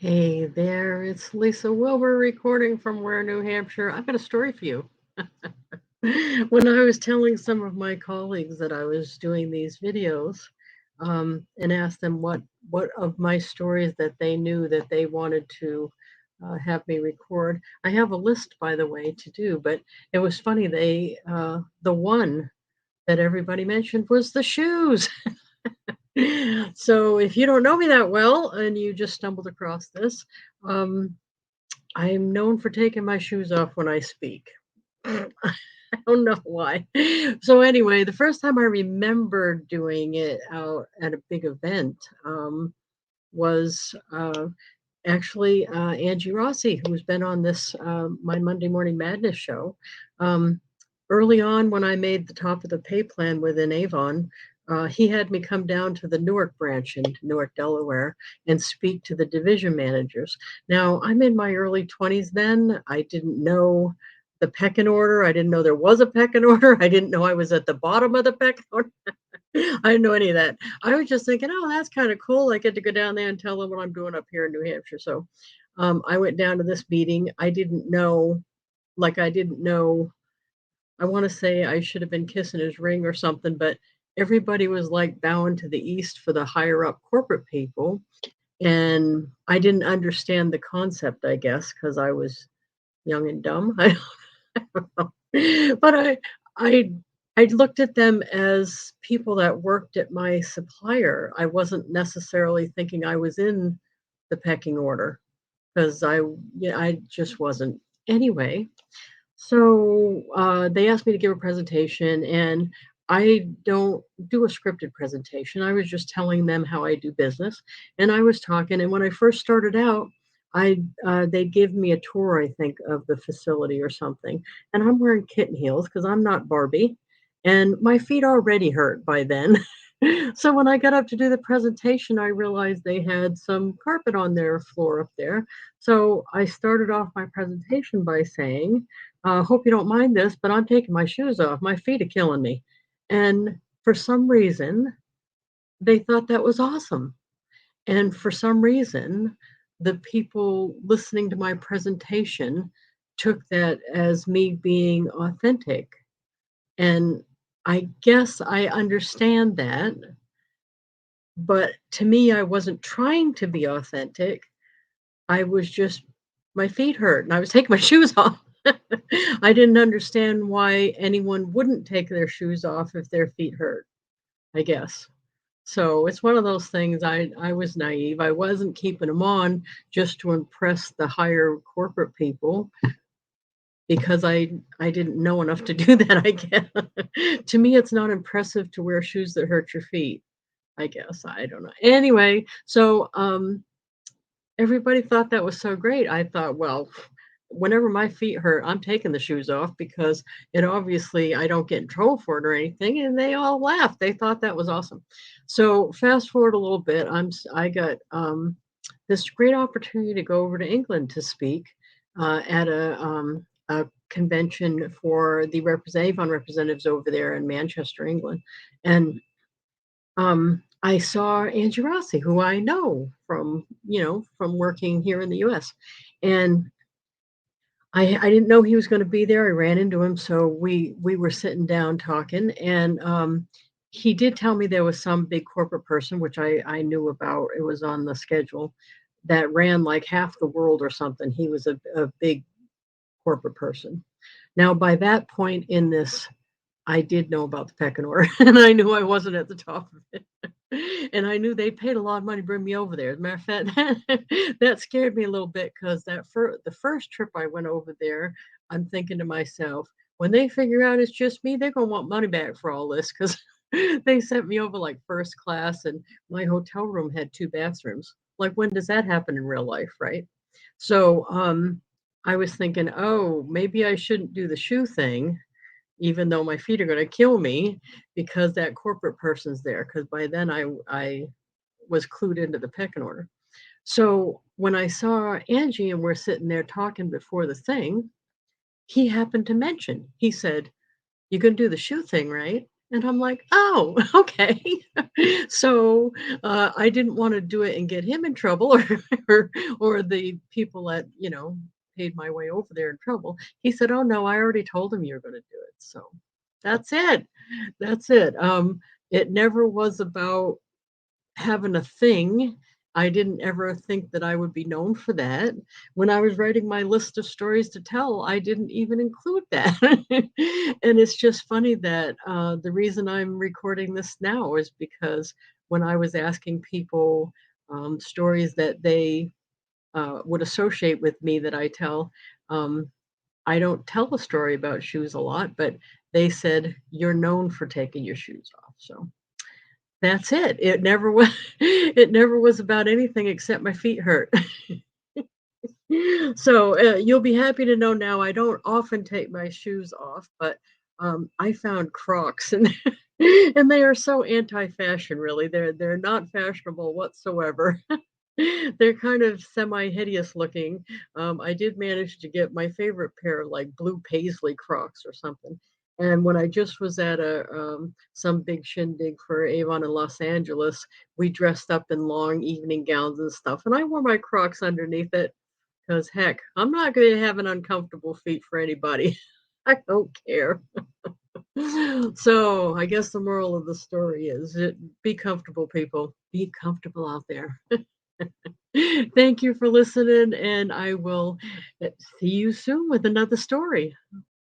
Hey there, it's Lisa Wilbur recording from Ware, New Hampshire. I've got a story for you. When I was telling some of my colleagues that I was doing these videos, and asked them what of my stories that they knew that they wanted to have me record. I have a list, by the way, to do, but it was funny. The one that everybody mentioned was the shoes. So if you don't know me that well and you just stumbled across this, um, I'm known for taking my shoes off when I speak. I don't know why. So anyway, the first time I remember doing it out at a big event was actually Angie Rossi, who's been on this my Monday Morning Madness show. Um, Early on, when I made the top of the pay plan within Avon, he had me come down to the Newark branch in Newark, Delaware, and speak to the division managers. Now, I'm in my early 20s then. I didn't know the pecking order. I didn't know there was a pecking order. I didn't know I was at the bottom of the pecking order. I didn't know any of that. I was just thinking, oh, that's kind of cool. I get to go down there and tell them what I'm doing up here in New Hampshire. So I went down to this meeting. I didn't know, I want to say I should have been kissing his ring or something, but everybody was like bowing to the east for the higher up corporate people. And I didn't understand the concept, I guess, because I was young and dumb. I don't know. But I I looked at them as people that worked at my supplier. I wasn't necessarily thinking I was in the pecking order because I just wasn't. Anyway, so they asked me to give a presentation, and I don't do a scripted presentation. I was just telling them how I do business, and I was talking. And when I first started out, they gave me a tour, I think, of the facility or something. And I'm wearing kitten heels because I'm not Barbie, and my feet already hurt by then. So when I got up to do the presentation, I realized they had some carpet on their floor up there. So I started off my presentation by saying, hope you don't mind this, but I'm taking my shoes off. My feet are killing me. And for some reason, they thought that was awesome. And for some reason, the people listening to my presentation took that as me being authentic. And I guess I understand that. But to me, I wasn't trying to be authentic. I was just, my feet hurt and I was taking my shoes off. I didn't understand why anyone wouldn't take their shoes off if their feet hurt, I guess. So it's one of those things. I was naive. I wasn't keeping them on just to impress the higher corporate people because I didn't know enough to do that, I guess. To me, it's not impressive to wear shoes that hurt your feet, I guess. I don't know. Anyway, so everybody thought that was so great. I thought, well, whenever my feet hurt, I'm taking the shoes off because it obviously I don't get in trouble for it or anything. And they all laughed. They thought that was awesome. So fast forward a little bit, I got this great opportunity to go over to England to speak at a convention for the Avon representatives over there in Manchester, England, and I saw Angie Rossi, who I know from, from working here in the US. And I didn't know he was going to be there. I ran into him, so we were sitting down talking, and he did tell me there was some big corporate person, which I knew about. It was on the schedule that ran like half the world or something. He was a big corporate person. Now, by that point in this, I did know about the pecking order, and I knew I wasn't at the top of it. And I knew they paid a lot of money to bring me over there. As a matter of fact, that scared me a little bit because the first trip I went over there, I'm thinking to myself, when they figure out it's just me, they're gonna want money back for all this because they sent me over like first class, and my hotel room had two bathrooms. Like, when does that happen in real life, right? So I was thinking, oh, maybe I shouldn't do the shoe thing even though my feet are going to kill me because that corporate person's there. Because by then I was clued into the pecking order. So when I saw Angie and we're sitting there talking before the thing, he happened to mention. He said, "You gonna do the shoe thing, right?" And I'm like, "Oh, okay." So, I didn't wanna do it and get him in trouble or or the people that, paid my way over there in trouble. He said, "Oh, no, I already told him you're gonna do it." So, that's it. That's it. It never was about having a thing. I didn't ever think that I would be known for that. When I was writing my list of stories to tell, I didn't even include that. And it's just funny that the reason I'm recording this now is because when I was asking people stories that they would associate with me that I tell, um, I don't tell a story about shoes a lot, but they said, "You're known for taking your shoes off." So that's it. It never was it never was about anything except my feet hurt. So, you'll be happy to know now I don't often take my shoes off, but, I found Crocs and and they are so anti-fashion, really. They're not fashionable whatsoever. They're kind of semi-hideous looking. I did manage to get my favorite pair, like blue paisley Crocs or something. And when I just was at some big shindig for Avon in Los Angeles, we dressed up in long evening gowns and stuff, and I wore my Crocs underneath it. 'Cause heck, I'm not gonna have an uncomfortable feet for anybody. I don't care. So, I guess the moral of the story is be comfortable, people. Be comfortable out there. Thank you for listening, and I will, see you soon with another story.